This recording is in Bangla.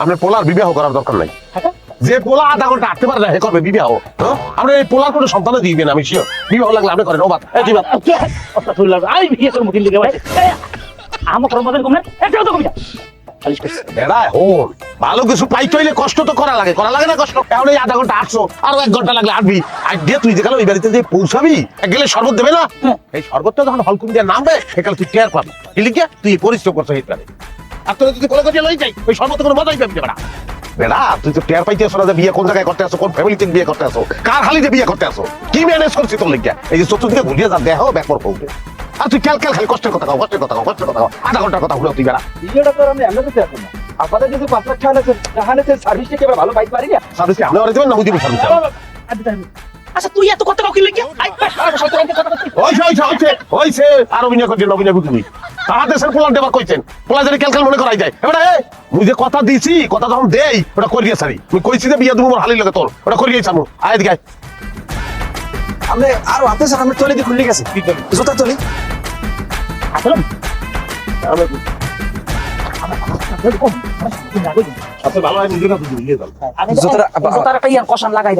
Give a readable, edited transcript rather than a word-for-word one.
আপনার পোলার বিবাহ করার দরকার নাই। যে পোলা আধা ঘন্টা হাঁটতে পারে না হে করবে বিবাহ। আমরা এই পোলার কোনো সন্তানও দিবেন আমি শিওর। বিবাহ লাগলে আপনি করেন ওবাদ আমি বিয়ে করবো কিন্তু আমার কর্মচারী কমে একটাও তো কমে বেড়ায় হোন ভালো কিছু পাইতে হইলে কষ্ট তো করা লাগে না কষ্ট। এখন এই আধা ঘন্টা হাঁটছো আরো 1 ঘন্টা লাগলে হাঁটবি আর দিয়ে তুই যেখানে ওই বাড়িতে যে পৌঁছাবি গেলে শরবত দেবে না। এই শরবতটা যখন হলকুম দিয়ে নামবে সেখানে তুই টের পাবি লিখিয়া তুই পরিশ্রম করছো এই পারে। আর তোর যদি কোলে করে লই যাই ওই শরবত কোনো মজাই পাবি না বেড়া। তুই তো টের পাইতে আসো না যে বিয়ে কোন জায়গায় করতে আসো, কোন ফ্যামিলিতে বিয়ে করতে আসো, কার হালিতে বিয়ে করতে আসো, কি ম্যানেজ করছিস তোর লিখিয়া। এই যে চতুর্দিকে ঘুরিয়ে যা দেহ ব্যাপার পৌঁছে আর তুই ক্যাল খালি কষ্টের কথা কও আধা ঘন্টার কথা ঘুরে তুই বেড়া। ভিডিওটা তো আমি আমরা দিতে আসলাম না আপনাদের যদি 5 লাখ টাকা তাহলে সার্ভিসটা কি ভালো পাইতে পারি না? সার্ভিস আপনি ওরা দিবেন না বুঝিব সার্ভিস। আচ্ছা তুই এত কথা কাউকে লেগে হইছে আর অভিনয় করছেন অভিনয় বুঝবি তারা দেশের পোলার দেবার কইছেন পোলা যদি ক্যালকাল মনে করাই যায় এবার মুই যে কথা দিছি কথা যখন দেই ওটা করিয়ে সারি মুই কইছি যে বিয়া দেবো মোর হালি লাগে তোর ওটা করিয়ে সামু আয় দিকে আপনি আর হাতে স্যার আমি চলে দিয়ে খুলে গেছে জুতা চলি আসলে ভালো হয় নিজের কাছে দিয়ে দাও আমি জোতার একটা ইয়ার কষান লাগাই